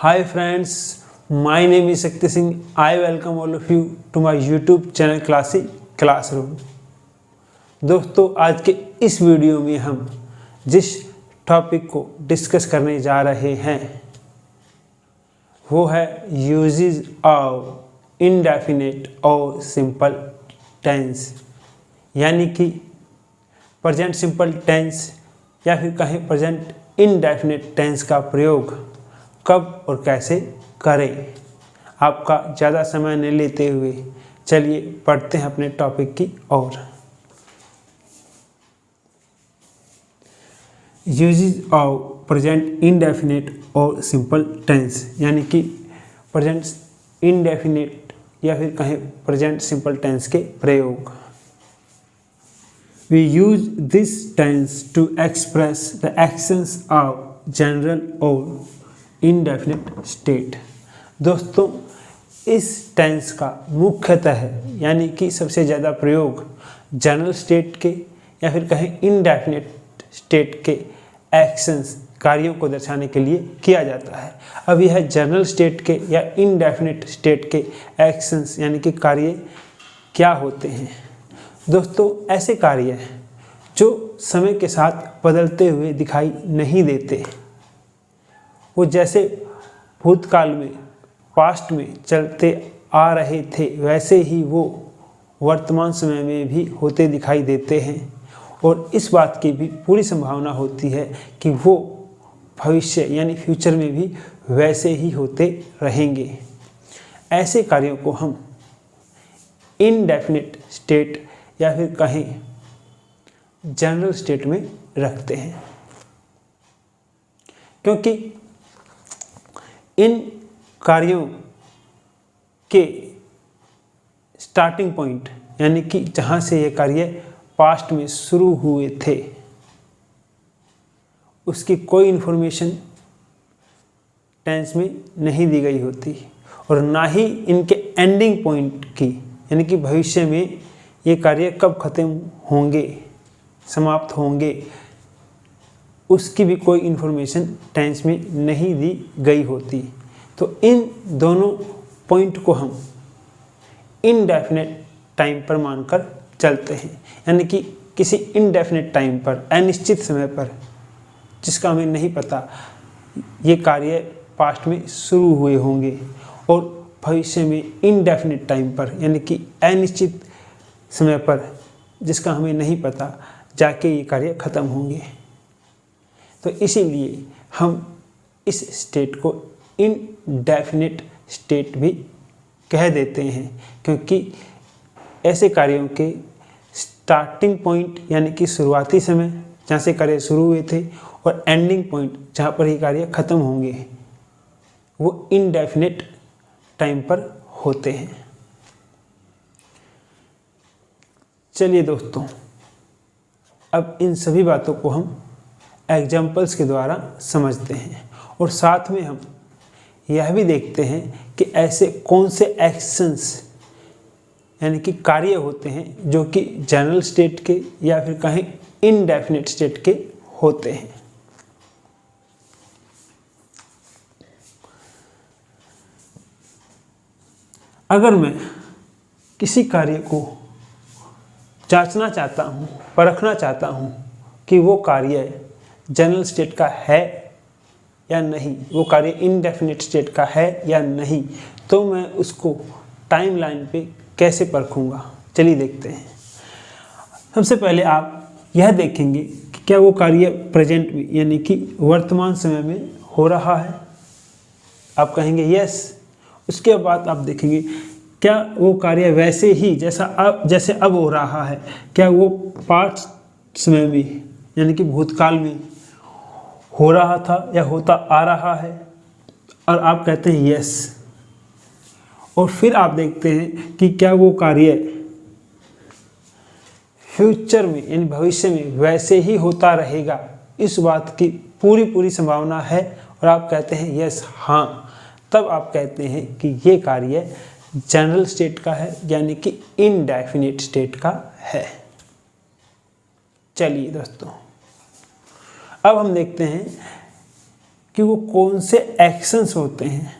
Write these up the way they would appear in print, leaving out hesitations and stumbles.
Hi friends, my name is Shakti Singh. I welcome all of you to my YouTube channel Classic Classroom. दोस्तों, आज के इस video में हम जिस टॉपिक को डिस्कस करने जा रहे हैं वो है यूजेस ऑफ इंडेफिनिट और सिंपल टेंस, यानी कि प्रेजेंट सिंपल टेंस या फिर कहें प्रेजेंट इनडेफिनिट टेंस का प्रयोग कब और कैसे करें। आपका ज़्यादा समय नहीं लेते हुए चलिए पढ़ते हैं अपने टॉपिक की ओर। यूजेस ऑफ प्रेजेंट इनडेफिनिट और सिंपल टेंस, यानी कि प्रेजेंट इनडेफिनिट या फिर कहें प्रेजेंट सिंपल टेंस के प्रयोग। We use this tense to express the actions of general or indefinite state। दोस्तों, इस टेंस का मुख्यतः यानी कि सबसे ज़्यादा प्रयोग जनरल स्टेट के या फिर कहें इनडेफिनिट स्टेट के एक्शंस कार्यों को दर्शाने के लिए किया जाता है। अब यह जनरल स्टेट के या इनडेफिनिट स्टेट के एक्शंस यानी कि कार्य क्या होते हैं। दोस्तों, ऐसे कार्य जो समय के साथ बदलते हुए दिखाई नहीं देते, वो जैसे भूतकाल में पास्ट में चलते आ रहे थे वैसे ही वो वर्तमान समय में भी होते दिखाई देते हैं और इस बात की भी पूरी संभावना होती है कि वो भविष्य यानी फ्यूचर में भी वैसे ही होते रहेंगे। ऐसे कार्यों को हम इनडेफिनिट स्टेट या फिर कहें जनरल स्टेट में रखते हैं, क्योंकि इन कार्यों के स्टार्टिंग पॉइंट यानी कि जहाँ से ये कार्य पास्ट में शुरू हुए थे उसकी कोई इन्फॉर्मेशन टेंस में नहीं दी गई होती और ना ही इनके एंडिंग पॉइंट की यानी कि भविष्य में ये कार्य कब खत्म होंगे, समाप्त होंगे, उसकी भी कोई इन्फॉर्मेशन टेंस में नहीं दी गई होती। तो इन दोनों पॉइंट को हम इनडेफिनिट टाइम पर मानकर चलते हैं, यानी कि किसी इनडेफिनिट टाइम पर, अनिश्चित समय पर, जिसका हमें नहीं पता ये कार्य पास्ट में शुरू हुए होंगे और भविष्य में इनडेफिनिट टाइम पर यानी कि अनिश्चित समय पर, जिसका हमें नहीं पता, जाके ये कार्य खत्म होंगे। तो इसीलिए हम इस स्टेट को इनडेफिनिट स्टेट भी कह देते हैं, क्योंकि ऐसे कार्यों के स्टार्टिंग पॉइंट यानी कि शुरुआती समय जहाँ से कार्य शुरू हुए थे और एंडिंग पॉइंट जहाँ पर ये कार्य खत्म होंगे वो इनडेफिनिट टाइम पर होते हैं। चलिए दोस्तों, अब इन सभी बातों को हम एग्जाम्पल्स के द्वारा समझते हैं और साथ में हम यह भी देखते हैं कि ऐसे कौन से एक्शंस यानी कि कार्य होते हैं जो कि जनरल स्टेट के या फिर कहें इनडेफिनिट स्टेट के होते हैं। अगर मैं किसी कार्य को जांचना चाहता हूँ, परखना चाहता हूँ कि वो कार्य जनरल स्टेट का है या नहीं, वो कार्य इनडेफिनिट स्टेट का है या नहीं, तो मैं उसको टाइमलाइन पे कैसे परखूँगा। चलिए देखते हैं। सबसे पहले आप यह देखेंगे कि क्या वो कार्य प्रेजेंट में यानी कि वर्तमान समय में हो रहा है। आप कहेंगे यस। उसके बाद आप देखेंगे क्या वो कार्य वैसे ही जैसे अब हो रहा है, क्या वो पास्ट समय में यानी कि भूतकाल में हो रहा था या होता आ रहा है, और आप कहते हैं यस। और फिर आप देखते हैं कि क्या वो कार्य फ्यूचर में यानी भविष्य में वैसे ही होता रहेगा, इस बात की पूरी संभावना है, और आप कहते हैं यस, हाँ। तब आप कहते हैं कि ये कार्य जनरल स्टेट का है यानी कि इनडेफिनिट स्टेट का है। चलिए दोस्तों, अब हम देखते हैं कि वो कौन से एक्शंस होते हैं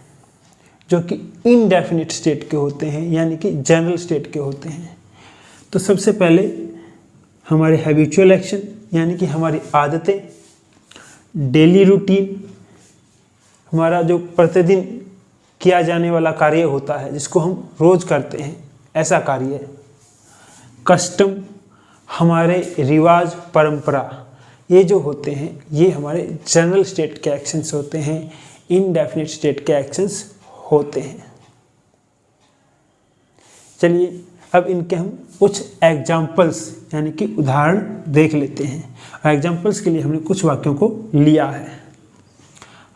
जो कि इनडेफिनिट स्टेट के होते हैं, यानी कि जनरल स्टेट के होते हैं। तो सबसे पहले हमारे हैबिचुअल एक्शन, यानी कि हमारी आदतें, डेली रूटीन, हमारा जो प्रतिदिन किया जाने वाला कार्य होता है जिसको हम रोज करते हैं, ऐसा कार्य, कस्टम, हमारे रिवाज, परंपरा, ये जो होते हैं ये हमारे जनरल स्टेट के एक्शंस होते हैं, इनडेफिनिट स्टेट के एक्शंस होते हैं। चलिए अब इनके हम कुछ एग्जाम्पल्स यानी कि उदाहरण देख लेते हैं। और एग्जाम्पल्स के लिए हमने कुछ वाक्यों को लिया है।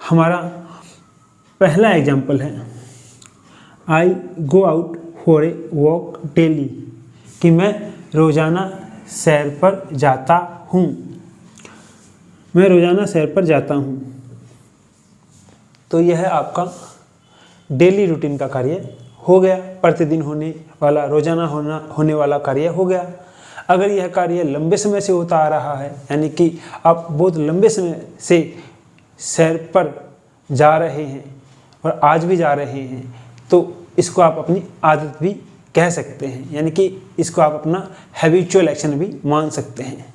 हमारा पहला एग्जाम्पल है, I go out for a walk daily, कि मैं रोज़ाना सैर पर जाता हूँ। मैं रोज़ाना सैर पर जाता हूँ। तो यह है आपका डेली रूटीन का कार्य हो गया, प्रतिदिन होने वाला, रोज़ाना होने वाला कार्य हो गया। अगर यह कार्य लंबे समय से होता आ रहा है, यानी कि आप बहुत लंबे समय से सैर पर जा रहे हैं और आज भी जा रहे हैं, तो इसको आप अपनी आदत भी कह सकते हैं, यानी कि इसको आप अपना हैबिचुअल एक्शन भी मान सकते हैं।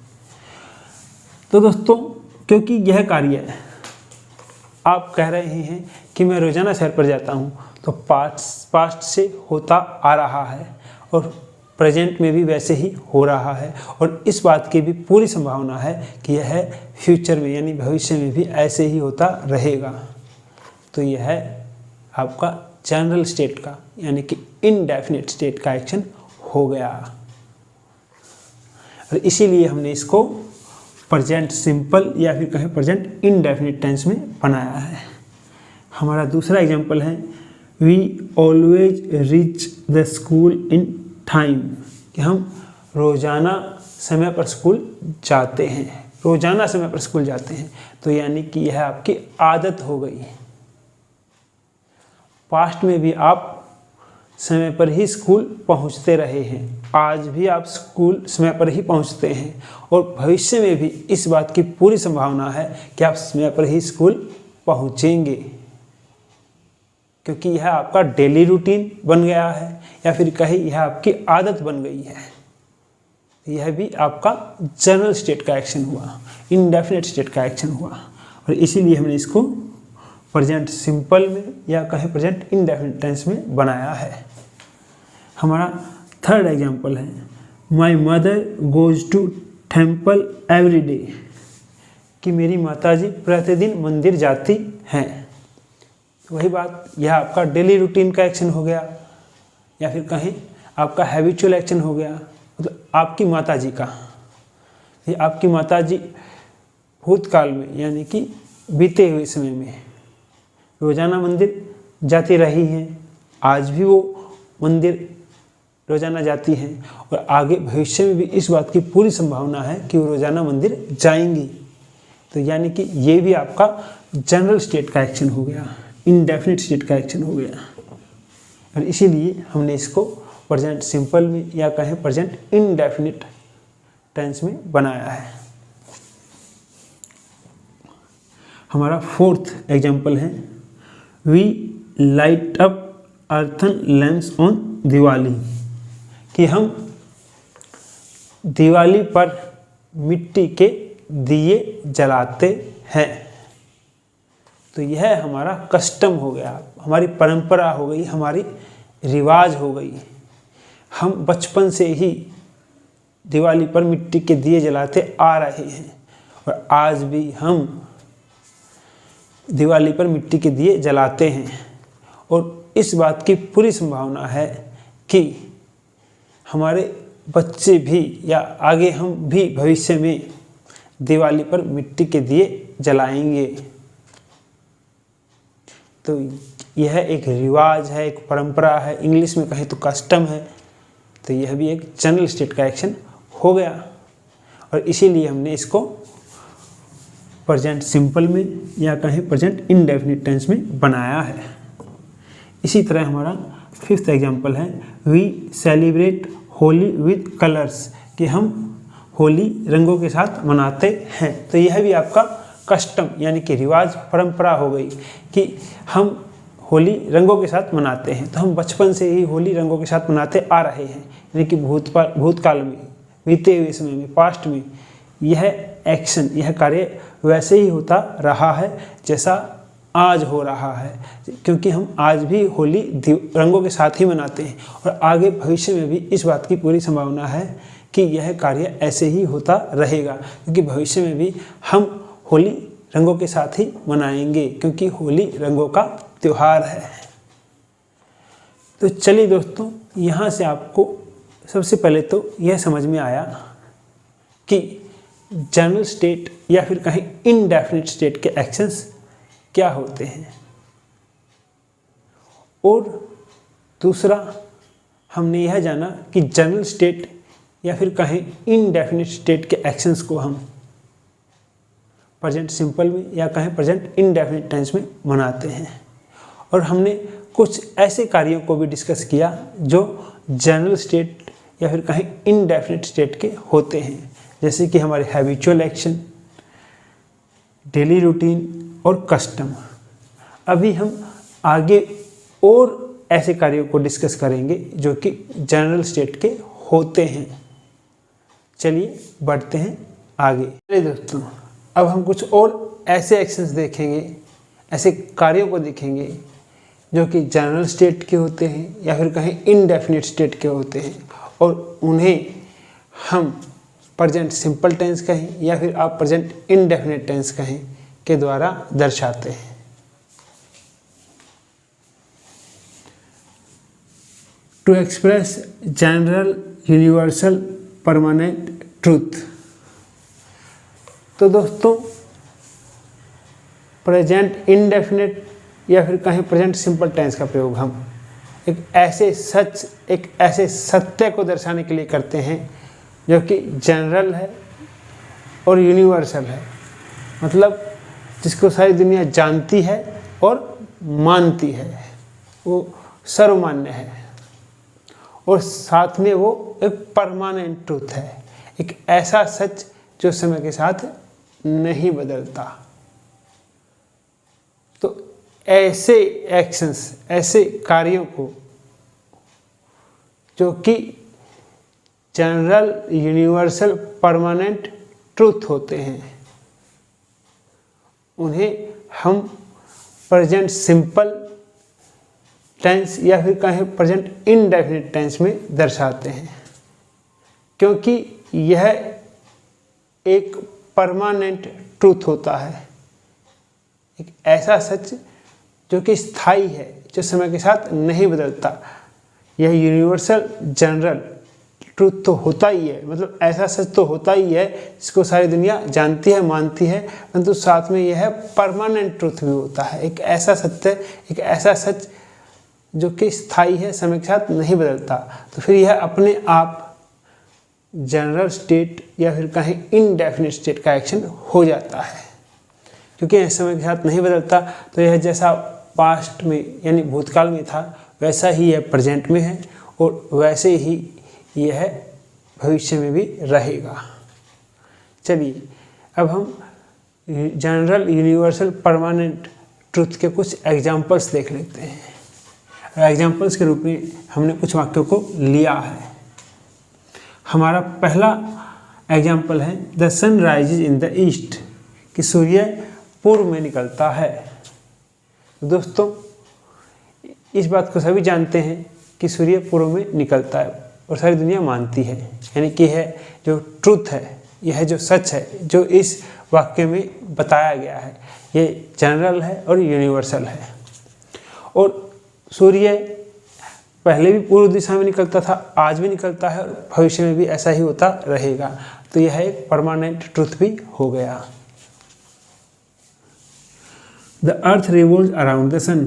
तो दोस्तों, क्योंकि यह कार्य आप कह रहे हैं कि मैं रोज़ाना सैर पर जाता हूँ, तो पास्ट से होता आ रहा है और प्रेजेंट में भी वैसे ही हो रहा है, और इस बात की भी पूरी संभावना है कि यह फ्यूचर में यानी भविष्य में भी ऐसे ही होता रहेगा। तो यह है आपका जनरल स्टेट का यानी कि इनडेफिनिट स्टेट का एक्शन हो गया, और इसीलिए हमने इसको प्रेजेंट सिंपल या फिर कहें प्रेजेंट इनडेफिनिट टेंस में बनाया है। हमारा दूसरा एग्जांपल है, we always reach the school in time, कि हम रोज़ाना समय पर स्कूल जाते हैं, रोज़ाना समय पर स्कूल जाते हैं। तो यानी कि यह आपकी आदत हो गई। पास्ट में भी आप समय पर ही स्कूल पहुंचते रहे हैं, आज भी आप स्कूल समय पर ही पहुंचते हैं, और भविष्य में भी इस बात की पूरी संभावना है कि आप समय पर ही स्कूल पहुंचेंगे, क्योंकि यह आपका डेली रूटीन बन गया है, या फिर कहीं यह आपकी आदत बन गई है। यह भी आपका जनरल स्टेट का एक्शन हुआ, इनडेफिनिट स्टेट का एक्शन हुआ, और इसीलिए हमने इसको प्रेजेंट सिंपल में या कहें प्रेजेंट इनडेफिनिट टेंस में बनाया है। हमारा थर्ड एग्जांपल है, my mother goes to temple every day, कि मेरी माताजी प्रतिदिन मंदिर जाती हैं। वही बात, यह आपका डेली रूटीन का एक्शन हो गया, या फिर कहें आपका हैबिचुअल एक्शन हो गया। मतलब आपकी माताजी का, ये आपकी माताजी भूतकाल में यानी कि बीते हुए समय में रोज़ाना मंदिर जाती रही हैं, आज भी वो मंदिर रोज़ाना जाती हैं, और आगे भविष्य में भी इस बात की पूरी संभावना है कि वो रोज़ाना मंदिर जाएंगी। तो यानी कि ये भी आपका जनरल स्टेट का एक्शन हो गया, इनडेफिनिट स्टेट का एक्शन हो गया, और इसीलिए हमने इसको प्रेजेंट सिंपल में या कहें प्रेजेंट इनडेफिनिट टेंस में बनाया है। हमारा फोर्थ एग्जाम्पल है, we light up earthen lamps on Diwali, कि हम दिवाली पर मिट्टी के दिए जलाते हैं। तो यह हमारा कस्टम हो गया, हमारी परंपरा हो गई, हमारी रिवाज हो गई। हम बचपन से ही दिवाली पर मिट्टी के दिए जलाते आ रहे हैं, और आज भी हम दिवाली पर मिट्टी के दिए जलाते हैं, और इस बात की पूरी संभावना है कि हमारे बच्चे भी या आगे हम भी भविष्य में दिवाली पर मिट्टी के दिए जलाएंगे। तो यह एक रिवाज है, एक परंपरा है, इंग्लिश में कहें तो कस्टम है। तो यह भी एक जनरल स्टेट का एक्शन हो गया, और इसीलिए हमने इसको प्रेजेंट सिंपल में या कहें प्रेजेंट इनडेफिनिट टेंस में बनाया है। इसी तरह हमारा फिफ्थ एग्जांपल है, we celebrate Holi with colours, कि हम होली रंगों के साथ मनाते हैं। तो यह भी आपका कस्टम यानी कि रिवाज, परंपरा हो गई कि हम होली रंगों के साथ मनाते हैं। तो हम बचपन से ही होली रंगों के साथ मनाते आ रहे हैं, यानी कि भूतकाल में, बीते हुए समय में, पास्ट में यह एक्शन, यह कार्य वैसे ही होता रहा है जैसा आज हो रहा है, क्योंकि हम आज भी होली रंगों के साथ ही मनाते हैं और आगे भविष्य में भी इस बात की पूरी संभावना है कि यह कार्य ऐसे ही होता रहेगा, क्योंकि भविष्य में भी हम होली रंगों के साथ ही मनाएंगे, क्योंकि होली रंगों का त्योहार है। तो चलिए दोस्तों, यहाँ से आपको सबसे पहले तो यह समझ में आया कि जनरल स्टेट या फिर कहीं इनडेफिनिट स्टेट के एक्शंस क्या होते हैं, और दूसरा हमने यह जाना कि जनरल स्टेट या फिर कहीं इनडेफिनिट स्टेट के एक्शंस को हम प्रेजेंट सिंपल में या कहीं प्रेजेंट इनडेफिनिट टेंस में मनाते हैं। और हमने कुछ ऐसे कार्यों को भी डिस्कस किया जो जनरल स्टेट या फिर कहीं इनडेफिनिट स्टेट के होते हैं, जैसे कि हमारे हैबिचुअल एक्शन, डेली रूटीन और कस्टम। अभी हम आगे और ऐसे कार्यों को डिस्कस करेंगे जो कि जनरल स्टेट के होते हैं। चलिए बढ़ते हैं आगे। चलिए दोस्तों, अब हम कुछ और ऐसे एक्शंस देखेंगे, ऐसे कार्यों को देखेंगे जो कि जनरल स्टेट के होते हैं या फिर कहीं इनडेफिनिट स्टेट के होते हैं, और उन्हें हम प्रेजेंट सिंपल टेंस कहें या फिर आप प्रेजेंट इनडेफिनिट टेंस कहें के द्वारा दर्शाते हैं। To express general universal permanent truth. तो दोस्तों, प्रेजेंट इनडेफिनिट या फिर कहीं प्रेजेंट सिंपल टेंस का प्रयोग हम एक ऐसे सच, एक ऐसे सत्य को दर्शाने के लिए करते हैं जो कि जनरल है और यूनिवर्सल है, मतलब जिसको सारी दुनिया जानती है और मानती है, वो सर्वमान्य है, और साथ में वो एक परमानेंट ट्रूथ है, एक ऐसा सच जो समय के साथ नहीं बदलता। तो ऐसे एक्शंस, ऐसे कार्यों को जो कि जनरल यूनिवर्सल परमानेंट ट्रूथ होते हैं, उन्हें हम प्रेजेंट सिंपल टेंस या फिर कहें प्रेजेंट इनडेफिनिट टेंस में दर्शाते हैं, क्योंकि यह एक परमानेंट ट्रूथ होता है, एक ऐसा सच जो कि स्थायी है, जो समय के साथ नहीं बदलता। यह यूनिवर्सल जनरल ट्रूथ तो होता ही है, मतलब ऐसा सच तो होता ही है जिसको सारी दुनिया जानती है, मानती है, परंतु साथ में यह परमानेंट ट्रूथ भी होता है, एक ऐसा सत्य, एक ऐसा सच जो कि स्थायी है, समय के साथ नहीं बदलता। तो फिर यह अपने आप जनरल स्टेट या फिर कहीं इनडेफिनिट स्टेट का एक्शन हो जाता है, क्योंकि यह समय के साथ नहीं बदलता। तो यह जैसा पास्ट में यानी भूतकाल में था, वैसा ही यह प्रेजेंट में है और वैसे ही यह भविष्य में भी रहेगा। चलिए अब हम जनरल यूनिवर्सल परमानेंट ट्रूथ के कुछ एग्जाम्पल्स देख लेते हैं। एग्जाम्पल्स के रूप में हमने कुछ वाक्यों को लिया है। हमारा पहला एग्जाम्पल है the sun rises in the east, कि सूर्य पूर्व में निकलता है। दोस्तों, इस बात को सभी जानते हैं कि सूर्य पूर्व में निकलता है और सारी दुनिया मानती है, यानी कि यह जो ट्रूथ है, यह जो सच है जो इस वाक्य में बताया गया है, ये जनरल है और यूनिवर्सल है। और सूर्य पहले भी पूर्व दिशा में निकलता था, आज भी निकलता है और भविष्य में भी ऐसा ही होता रहेगा। तो यह एक परमानेंट ट्रूथ भी हो गया। The earth revolves around the sun,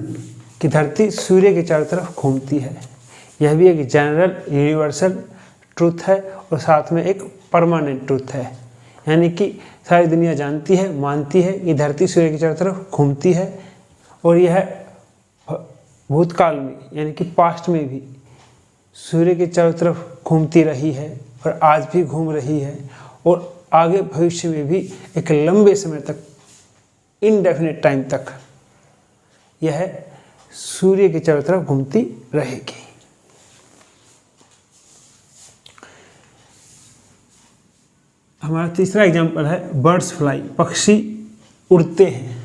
कि धरती सूर्य के चारों तरफ घूमती है। यह भी एक जनरल यूनिवर्सल ट्रूथ है और साथ में एक परमानेंट ट्रूथ है, यानी कि सारी दुनिया जानती है, मानती है कि धरती सूर्य के चारों तरफ घूमती है, और यह भूतकाल में यानी कि पास्ट में भी सूर्य के चारों तरफ घूमती रही है और आज भी घूम रही है, और आगे भविष्य में भी एक लंबे समय तक इनडेफिनेट टाइम तक यह सूर्य की चारों तरफ घूमती रहेगी। हमारा तीसरा एग्जाम्पल है बर्ड्स फ्लाई, पक्षी उड़ते हैं।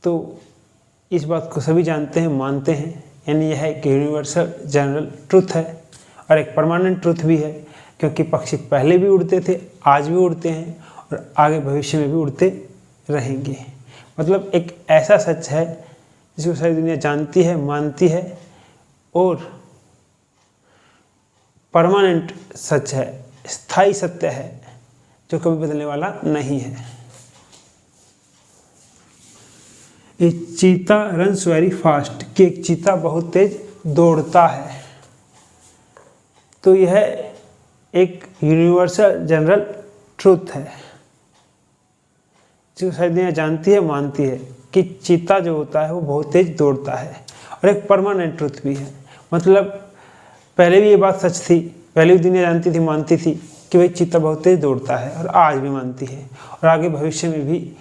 तो इस बात को सभी जानते हैं, मानते हैं, यानी यह एक यूनिवर्सल जनरल ट्रुथ है और एक परमानेंट ट्रुथ भी है, क्योंकि पक्षी पहले भी उड़ते थे, आज भी उड़ते हैं और आगे भविष्य में भी उड़ते रहेंगे। मतलब एक ऐसा सच है जिसको सारी दुनिया जानती है, मानती है और परमानेंट सच है, स्थायी सत्य है, जो कभी बदलने वाला नहीं है। ए चीता रन्स वेरी फास्ट, कि एक चीता बहुत तेज दौड़ता है। तो यह एक यूनिवर्सल जनरल ट्रुथ है जो सारी दुनिया जानती है, मानती है कि चीता जो होता है वो बहुत तेज दौड़ता है, और एक परमानेंट ट्रुथ भी है। मतलब पहले भी ये बात सच थी, पहले भी दुनिया जानती थी, मानती थी कि भाई चीता बहुत तेज दौड़ता है, और आज भी मानती है, और आगे भविष्य में भी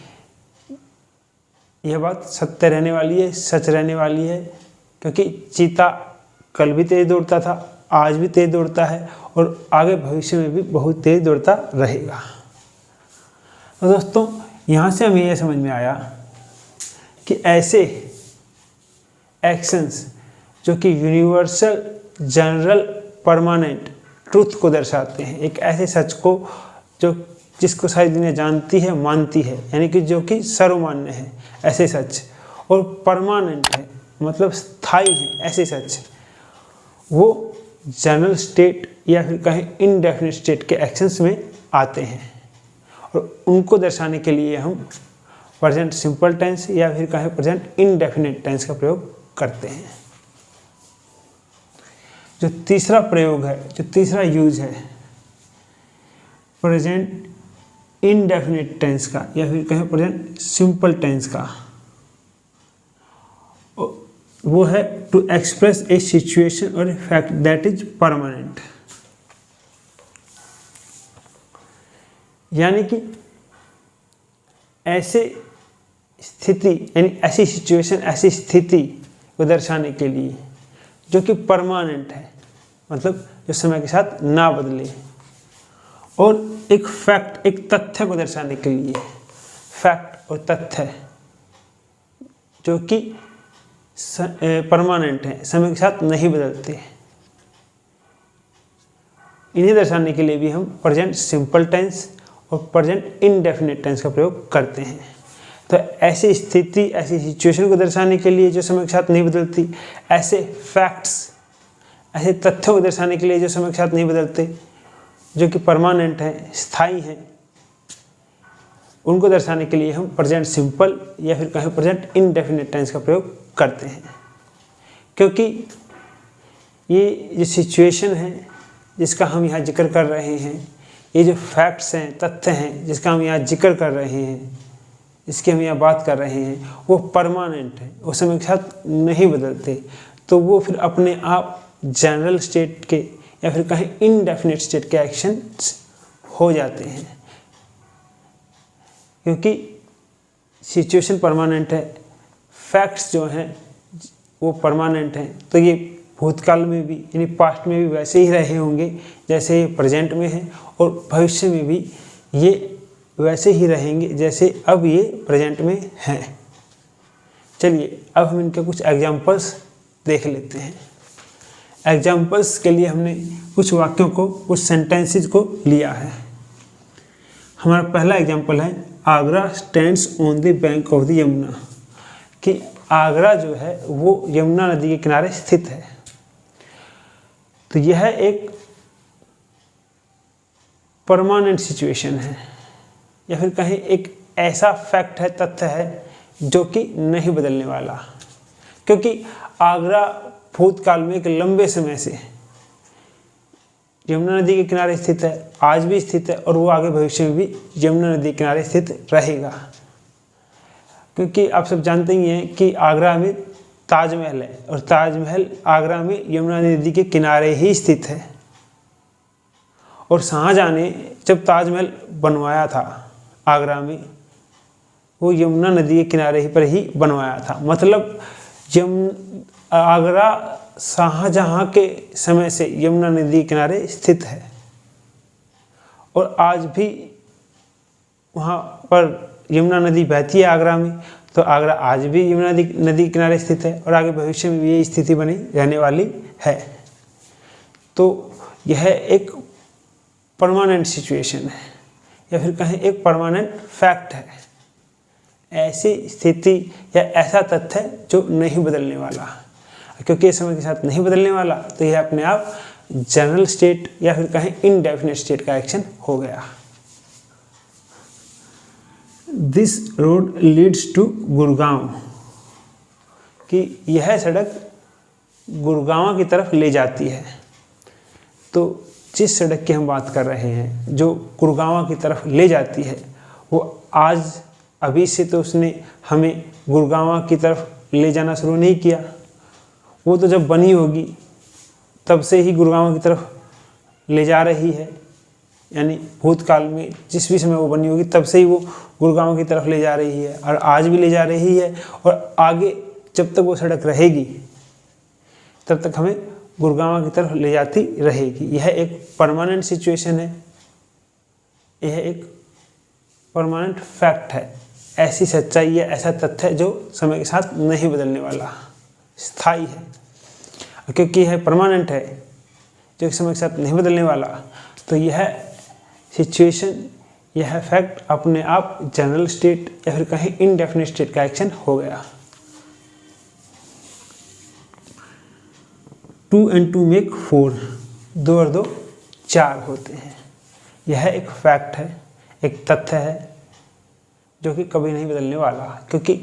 यह बात सत्य रहने वाली है, सच रहने वाली है, क्योंकि चीता कल भी तेज दौड़ता था, आज भी तेज दौड़ता है और आगे भविष्य में भी बहुत तेज दौड़ता रहेगा। तो दोस्तों, यहाँ से हमें यह समझ में आया कि ऐसे एक्शंस जो कि यूनिवर्सल जनरल परमानेंट ट्रुथ को दर्शाते हैं, एक ऐसे सच को जिसको सारी दुनिया जानती है, मानती है, यानी कि जो कि सर्वमान्य है, ऐसे सच, और परमानेंट है मतलब स्थायी है, ऐसे सच, वो जनरल स्टेट या फिर कहें इनडेफिनिट स्टेट के एक्शंस में आते हैं, और उनको दर्शाने के लिए हम प्रेजेंट सिंपल टेंस या फिर कहें प्रेजेंट इनडेफिनिट टेंस का प्रयोग करते हैं। जो तीसरा प्रयोग है, जो तीसरा यूज है प्रेजेंट इनडेफिनिट टेंस का या फिर कहें प्रेजेंट सिंपल टेंस का, वो है टू एक्सप्रेस ए सिचुएशन और a fact that is permanent. यानी कि ऐसे स्थिति, यानी ऐसी सिचुएशन, ऐसी स्थिति को दर्शाने के लिए जो कि परमानेंट है, मतलब जो समय के साथ ना बदले, और एक फैक्ट, एक तथ्य को दर्शाने के लिए, फैक्ट और तथ्य जो कि परमानेंट है, समय के साथ नहीं बदलते, इन्हें दर्शाने के लिए भी हम प्रेजेंट सिंपल टेंस और प्रेजेंट इनडेफिनिट टेंस का प्रयोग करते हैं। तो ऐसी स्थिति, ऐसी सिचुएशन को दर्शाने के लिए जो समय के साथ नहीं बदलती, ऐसे फैक्ट्स, ऐसे तथ्यों को दर्शाने के लिए जो समय के साथ नहीं बदलते, जो कि परमानेंट हैं, स्थायी हैं, उनको दर्शाने के लिए हम प्रेजेंट सिंपल या फिर कहें प्रेजेंट इनडेफिनिट टेंस का प्रयोग करते हैं। क्योंकि ये जो सिचुएशन है जिसका हम यहाँ जिक्र कर रहे हैं, ये जो फैक्ट्स हैं, तथ्य हैं जिसका हम यहाँ जिक्र कर रहे हैं, जिसकी हम यहाँ बात कर रहे हैं, वो परमानेंट है, वो समय के साथ नहीं बदलते, तो वो फिर अपने आप जनरल स्टेट के या फिर कहें इनडेफिनिट स्टेट के एक्शन हो जाते हैं। क्योंकि सिचुएशन परमानेंट है, फैक्ट्स जो हैं वो परमानेंट हैं, तो ये भूतकाल में भी यानी पास्ट में भी वैसे ही रहे होंगे जैसे ये प्रेजेंट में हैं, और भविष्य में भी ये वैसे ही रहेंगे जैसे अब ये प्रेजेंट में हैं। चलिए अब हम इनके कुछ एग्जाम्पल्स देख लेते हैं। एग्जाम्पल्स के लिए हमने कुछ वाक्यों को, कुछ सेंटेंसेस को लिया है। हमारा पहला एग्जाम्पल है Agra stands on the bank of the Yamuna, कि आगरा जो है वो यमुना नदी के किनारे स्थित है। तो यह एक परमानेंट सिचुएशन है या फिर कहें एक ऐसा फैक्ट है, तथ्य है जो कि नहीं बदलने वाला, क्योंकि आगरा भूतकाल में एक लंबे समय से यमुना नदी के किनारे स्थित है, आज भी स्थित है, और वो आगे भविष्य में भी यमुना नदी के किनारे स्थित रहेगा। क्योंकि आप सब जानते ही हैं कि आगरा में ताजमहल है, और ताजमहल आगरा में यमुना नदी के किनारे ही स्थित है। और शाहजहां ने जब ताजमहल बनवाया था आगरा में, वो यमुना नदी के किनारे पर ही बनवाया था। मतलब आगरा शाहजहां के समय से यमुना नदी के किनारे स्थित है और आज भी वहाँ पर यमुना नदी बहती है आगरा में, तो आगरा आज भी यमुना नदी के किनारे स्थित है और आगे भविष्य में भी ये स्थिति बनी रहने वाली है। तो यह एक परमानेंट सिचुएशन है या फिर कहें एक परमानेंट फैक्ट है, ऐसी स्थिति या ऐसा तथ्य जो नहीं बदलने वाला। क्योंकि ये समय के साथ नहीं बदलने वाला तो यह अपने आप जनरल स्टेट या फिर कहें इनडेफिनेट स्टेट का एक्शन हो गया। This road leads to Gurgaon, कि यह सड़क गुड़गांव की तरफ ले जाती है। तो जिस सड़क की हम बात कर रहे हैं जो गुड़गांव की तरफ ले जाती है, वो आज अभी से तो उसने हमें गुड़गांव की तरफ ले जाना शुरू नहीं किया, वो तो जब बनी होगी तब से ही गुड़गांव की तरफ ले जा रही है। यानी भूतकाल में जिस भी समय वो बनी होगी तब से ही वो गुड़गांव की तरफ ले जा रही है और आज भी ले जा रही है, और आगे जब तक वो सड़क रहेगी तब तक हमें गुड़गांव की तरफ ले जाती रहेगी। यह एक परमानेंट सिचुएशन है, यह एक परमानेंट फैक्ट है, ऐसी सच्चाई है, ऐसा तथ्य है जो समय के साथ नहीं बदलने वाला, स्थायी है। क्योंकि यह परमानेंट है जो समय के साथ नहीं बदलने वाला, तो यह सिचुएशन, यह फैक्ट अपने आप जनरल स्टेट या फिर कहीं इनडेफिनिट स्टेट का एक्शन हो गया। 2 and 2 make 4, 2 और 2 4 होते हैं। यह एक फैक्ट है, एक तथ्य है जो कि कभी नहीं बदलने वाला, क्योंकि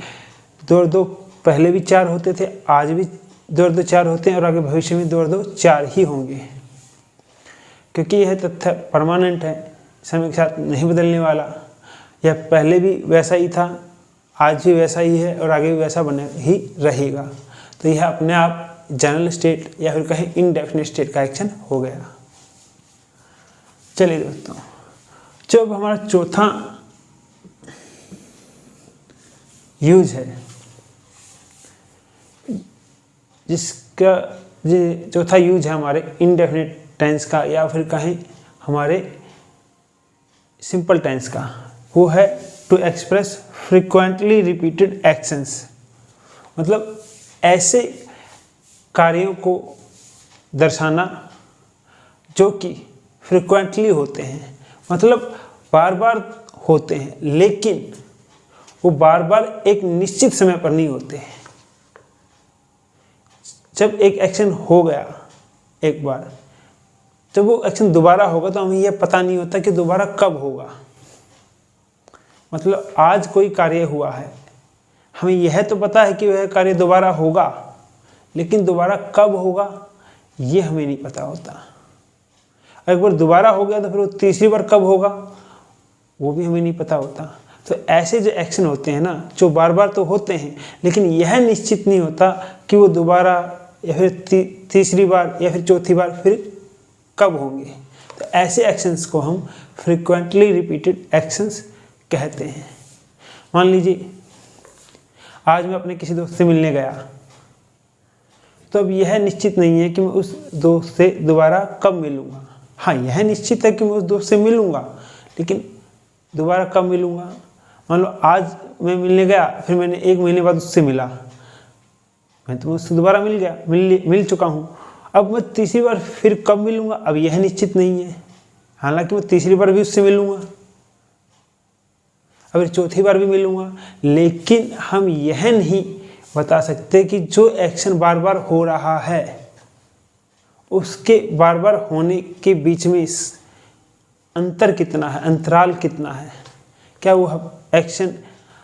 2 और 2 पहले भी 4 होते थे, आज भी 2 और 2 4 होते हैं और आगे भविष्य में 2 और 2 4 ही होंगे। क्योंकि यह तथ्य परमानेंट है, समय के साथ नहीं बदलने वाला। यह पहले भी वैसा ही था, आज भी वैसा ही है और आगे भी वैसा बने ही रहेगा। तो यह अपने आप जनरल स्टेट या फिर कहें इनडेफिनिट स्टेट का एक्शन हो गया। चलिए दोस्तों, जो अब हमारा चौथा यूज है, जिसका चौथा यूज है हमारे इनडेफिनिट टेंस का या फिर कहें हमारे सिंपल टेंस का, वो है to express frequently repeated actions. मतलब ऐसे कार्यों को दर्शाना जो कि फ्रिक्वेंटली होते हैं, मतलब बार बार होते हैं, लेकिन वो बार बार एक निश्चित समय पर नहीं होते हैं। जब एक एक्शन हो गया एक बार, जब वो एक्शन दोबारा होगा तो हमें यह पता नहीं होता कि दोबारा कब होगा। मतलब आज कोई कार्य हुआ है, हमें यह तो पता है कि वह कार्य दोबारा होगा, लेकिन दोबारा कब होगा ये हमें नहीं पता होता। एक बार दोबारा हो गया तो फिर वो तीसरी बार कब होगा वो भी हमें नहीं पता होता। तो ऐसे जो एक्शन होते हैं ना, जो बार बार तो होते हैं लेकिन यह निश्चित नहीं होता कि वो दोबारा या फिर तीसरी बार या फिर चौथी बार फिर कब होंगे। तो ऐसे एक्शंस को हम फ्रिक्वेंटली रिपीटेड एक्शंस कहते हैं। मान लीजिए आज मैं अपने किसी दोस्त से मिलने गया, तो अब यह निश्चित नहीं है कि मैं उस दोस्त से दोबारा कब मिलूँगा। हाँ, यह निश्चित है कि मैं उस दोस्त से मिलूँगा, लेकिन दोबारा कब मिलूँगा। मान लो आज मैं मिलने गया, फिर मैंने 1 महीने बाद उससे मिला, मैं तो उससे दोबारा मिल गया, मिल चुका हूँ। अब मैं तीसरी बार फिर कब मिलूँगा, अब यह निश्चित नहीं है। हालांकि मैं तीसरी बार भी उससे मिलूँगा, अब चौथी बार भी मिलूँगा, लेकिन हम यह नहीं बता सकते कि जो एक्शन बार बार हो रहा है उसके बार बार होने के बीच में अंतर कितना है, अंतराल कितना है। क्या वो एक्शन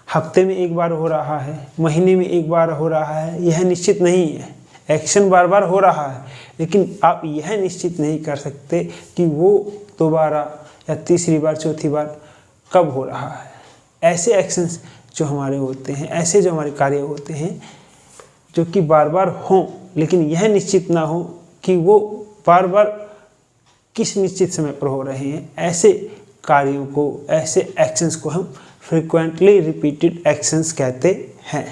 हफ्ते में एक बार हो रहा है, महीने में एक बार हो रहा है, यह निश्चित नहीं है। एक्शन बार बार हो रहा है, लेकिन आप यह निश्चित नहीं कर सकते कि वो दोबारा या तीसरी बार चौथी बार कब हो रहा है। ऐसे एक्शंस जो हमारे होते हैं, ऐसे जो हमारे कार्य होते हैं जो कि बार बार हों, लेकिन यह निश्चित ना हो कि वो बार बार किस निश्चित समय पर हो रहे हैं, ऐसे कार्यों को, ऐसे एक्शंस को हम फ्रिक्वेंटली रिपीटेड एक्शंस कहते हैं,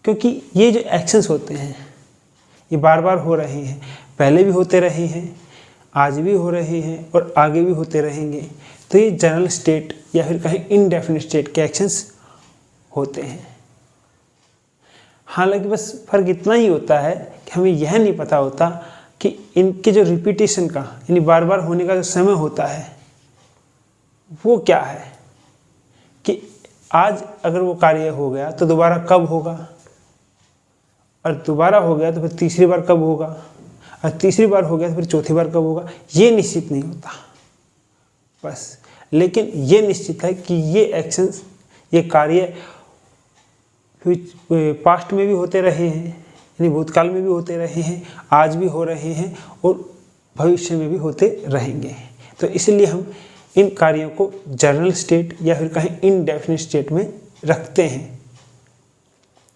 क्योंकि ये जो एक्शंस होते हैं ये बार बार हो रहे हैं, पहले भी होते रहे हैं, आज भी हो रहे हैं और आगे भी होते रहेंगे। तो ये जनरल स्टेट या फिर कहीं इनडेफिनिट स्टेट के एक्शंस होते हैं। हालांकि बस फर्क इतना ही होता है कि हमें यह नहीं पता होता कि इनके जो रिपीटेशन का यानी बार बार होने का जो समय होता है वो क्या है, कि आज अगर वो कार्य हो गया तो दोबारा कब होगा, और दोबारा हो गया तो फिर तीसरी बार कब होगा, और तीसरी बार हो गया तो फिर चौथी बार कब होगा, ये निश्चित नहीं होता बस। लेकिन ये निश्चित है कि ये एक्शंस, ये कार्य पास्ट में भी होते रहे हैं, यानी भूतकाल में भी होते रहे हैं, आज भी हो रहे हैं और भविष्य में भी होते रहेंगे। तो इसलिए हम इन कार्यों को जनरल स्टेट या फिर कहीं इनडेफिनिट स्टेट में रखते हैं,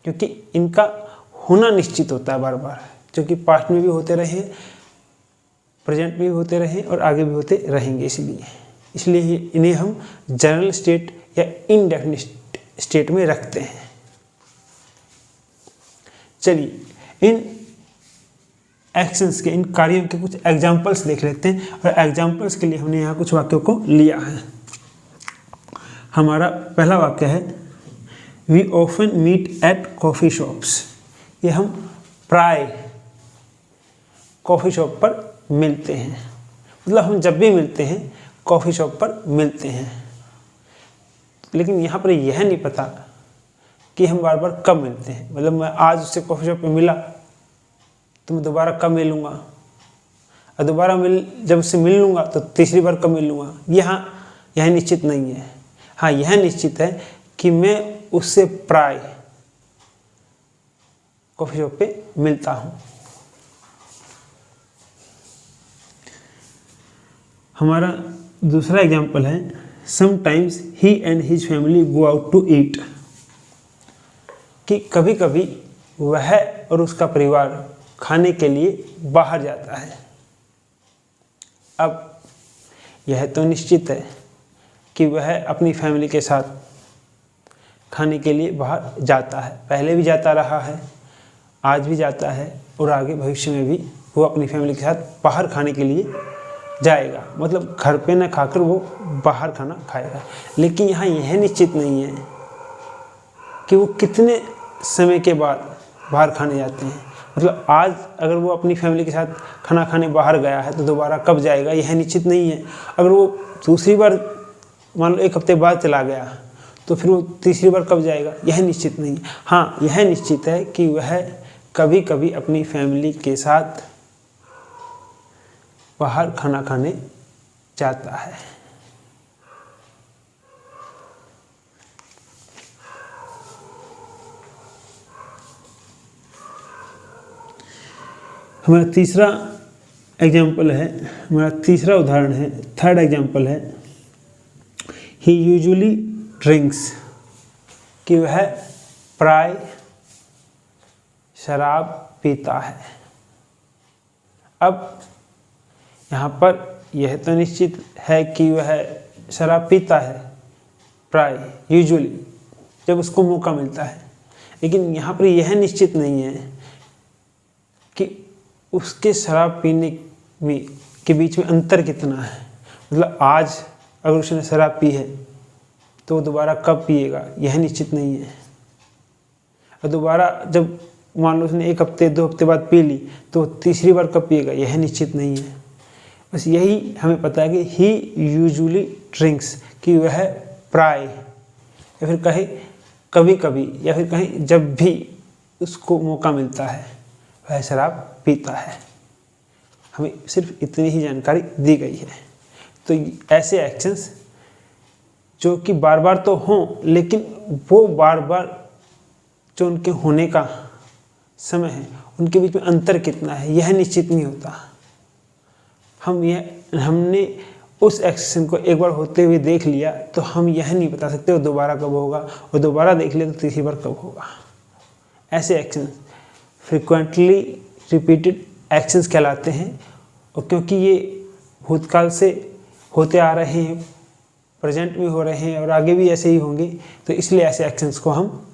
क्योंकि इनका होना निश्चित होता है बार बार, जो कि पास्ट में भी होते रहे, प्रेजेंट में भी होते रहे और आगे भी होते रहेंगे। इसलिए इन्हें हम जनरल स्टेट या इनडेफिनिट स्टेट में रखते हैं। चलिए इन एक्शंस के, इन कार्यों के कुछ एग्जाम्पल्स देख लेते हैं, और एग्जाम्पल्स के लिए हमने यहाँ कुछ वाक्यों को लिया है। हमारा पहला वाक्य है we often meet at coffee shops. ये हम प्राय कॉफ़ी शॉप पर मिलते हैं, मतलब हम जब भी मिलते हैं कॉफ़ी शॉप पर मिलते हैं। लेकिन यहाँ पर यह नहीं पता कि हम बार बार कब मिलते हैं, मतलब मैं आज उससे कॉफ़ी शॉप पे मिला तो मैं दोबारा कब मिलूँगा, और दोबारा जब उससे मिल लूँगा तो तीसरी बार कब मिलूँगा, यह निश्चित नहीं है। हाँ, यह निश्चित है कि मैं उससे प्राय कॉफ़ी शॉप पे मिलता हूँ। हमारा दूसरा एग्जाम्पल है sometimes he and his family go out to eat, कि कभी कभी वह और उसका परिवार खाने के लिए बाहर जाता है। अब यह तो निश्चित है कि वह अपनी फैमिली के साथ खाने के लिए बाहर जाता है, पहले भी जाता रहा है, आज भी जाता है और आगे भविष्य में भी वो अपनी फैमिली के साथ बाहर खाने के लिए जाएगा, मतलब घर पे न खाकर वो बाहर खाना खाएगा। लेकिन यहाँ यह निश्चित नहीं है कि वो कितने समय के बाद बाहर खाने जाते हैं, मतलब आज अगर वो अपनी फैमिली के साथ खाना खाने बाहर गया है तो दोबारा कब जाएगा, यह निश्चित नहीं है। अगर वो दूसरी बार मान लो 1 हफ्ते बाद चला गया तो फिर वो तीसरी बार कब जाएगा, यह निश्चित नहीं है। हाँ, यह निश्चित है कि वह कभी कभी अपनी फैमिली के साथ बाहर खाना खाने जाता है। हमारा तीसरा एग्जाम्पल है, हमारा तीसरा उदाहरण है, थर्ड एग्जाम्पल है ही यूजुअली ड्रिंक्स, कि वह प्राय शराब पीता है। अब यहाँ पर यह तो निश्चित है कि वह शराब पीता है प्राय, यूजुअली, जब उसको मौका मिलता है। लेकिन यहाँ पर यह निश्चित नहीं है कि उसके शराब पीने में के बीच में अंतर कितना है, मतलब आज अगर उसने शराब पी है तो वो दोबारा कब पिएगा, यह निश्चित नहीं है। और दोबारा जब मान लो उसने 1 हफ्ते 2 हफ्ते बाद पी ली तो तीसरी बार कब पिएगा, यह निश्चित नहीं है। बस यही हमें पता है कि ही यूजुअली ड्रिंक्स, कि वह प्राय या फिर कहे कभी कभी या फिर कहीं जब भी उसको मौका मिलता है वह शराब पीता है। हमें सिर्फ इतनी ही जानकारी दी गई है। तो ऐसे एक्शंस जो कि बार बार तो हों, लेकिन वो बार बार जो उनके होने का समय है उनके बीच में अंतर कितना है यह निश्चित नहीं होता। हमने उस एक्शन को एक बार होते हुए देख लिया तो हम यह नहीं बता सकते वो दोबारा कब होगा, और दोबारा देख लिया तो तीसरी बार कब होगा। ऐसे एक्शन फ्रिक्वेंटली रिपीटेड एक्शंस कहलाते हैं, और क्योंकि ये भूतकाल से होते आ रहे हैं प्रेजेंट में हो रहे हैं और आगे भी ऐसे ही होंगे, तो इसलिए ऐसे एक्शंस को हम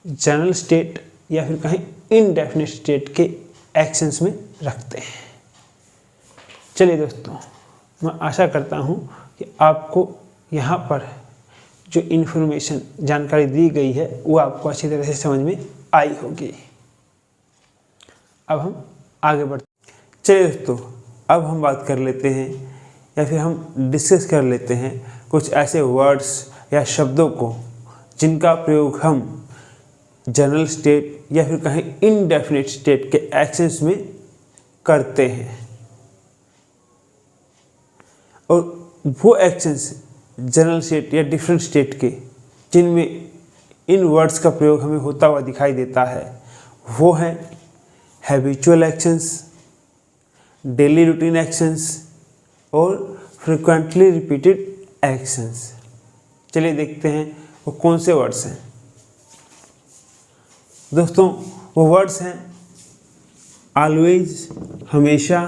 जनरल स्टेट या फिर कहें इनडेफिनिट स्टेट के एक्शंस में रखते हैं। चलिए दोस्तों, मैं आशा करता हूँ कि आपको यहाँ पर जो इन्फॉर्मेशन जानकारी दी गई है वो आपको अच्छी तरह से समझ में आई होगी। अब हम आगे बढ़ते हैं। चलिए दोस्तों, अब हम बात कर लेते हैं या फिर हम डिस्कस कर लेते हैं कुछ ऐसे वर्ड्स या शब्दों को जिनका प्रयोग हम जनरल स्टेट या फिर कहें इनडेफिनिट स्टेट के एक्शंस में करते हैं, और वो एक्शंस जनरल स्टेट या डिफरेंट स्टेट के जिनमें इन वर्ड्स का प्रयोग हमें होता हुआ दिखाई देता है वो हैं habitual actions, daily routine actions और फ्रिक्वेंटली रिपीटेड एक्शंस। चलिए देखते हैं वो कौन से वर्ड्स हैं। दोस्तों, वो वर्ड्स हैं ऑलवेज, हमेशा,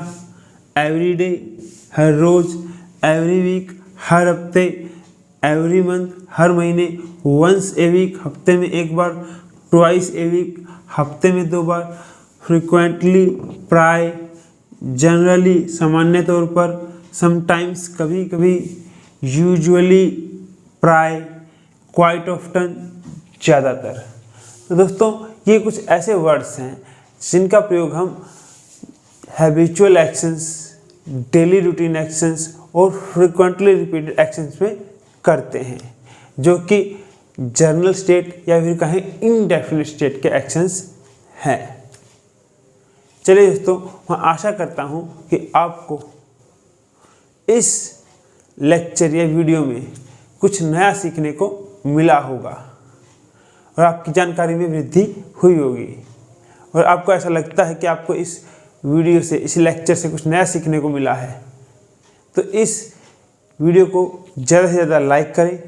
एवरीडे, हर रोज, एवरी वीक, हर हफ्ते, एवरी मंथ, हर महीने, वंस ए वीक, हफ्ते में एक बार, ट्वाइस ए वीक, हफ्ते में 2 बार, फ्रिक्वेंटली, प्राय, जनरली, सामान्य तौर पर, समटाइम्स, कभी कभी, यूजुअली, प्राय, क्वाइट ऑफ्टन, ज़्यादातर। तो दोस्तों, ये कुछ ऐसे वर्ड्स हैं जिनका प्रयोग हम habitual actions, daily routine actions और फ्रिक्वेंटली रिपीटेड एक्शंस में करते हैं, जो कि जनरल स्टेट या फिर कहें इनडेफिनिट स्टेट के एक्शंस हैं। चलिए दोस्तों, मैं आशा करता हूं कि आपको इस लेक्चर या वीडियो में कुछ नया सीखने को मिला होगा और आपकी जानकारी में वृद्धि हुई होगी, और आपको ऐसा लगता है कि आपको इस वीडियो से, इस लेक्चर से कुछ नया सीखने को मिला है, तो इस वीडियो को ज़्यादा से ज़्यादा लाइक करें,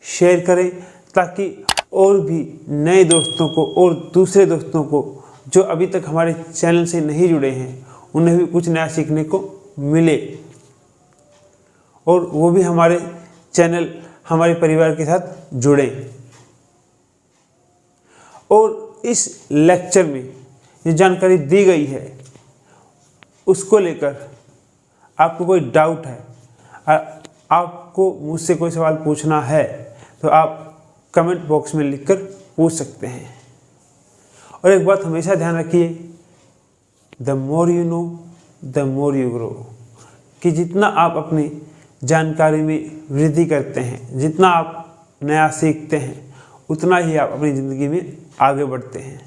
शेयर करें, ताकि और भी नए दोस्तों को और दूसरे दोस्तों को जो अभी तक हमारे चैनल से नहीं जुड़े हैं उन्हें भी कुछ नया सीखने को मिले और वो भी हमारे चैनल, हमारे परिवार के साथ जुड़ें। और इस लेक्चर में जो जानकारी दी गई है उसको लेकर आपको कोई डाउट है, आपको मुझसे कोई सवाल पूछना है, तो आप कमेंट बॉक्स में लिखकर पूछ सकते हैं। और एक बात हमेशा ध्यान रखिए, the more you know the more you grow, कि जितना आप अपनी जानकारी में वृद्धि करते हैं, जितना आप नया सीखते हैं, उतना ही आप अपनी ज़िंदगी में आगे बढ़ते हैं।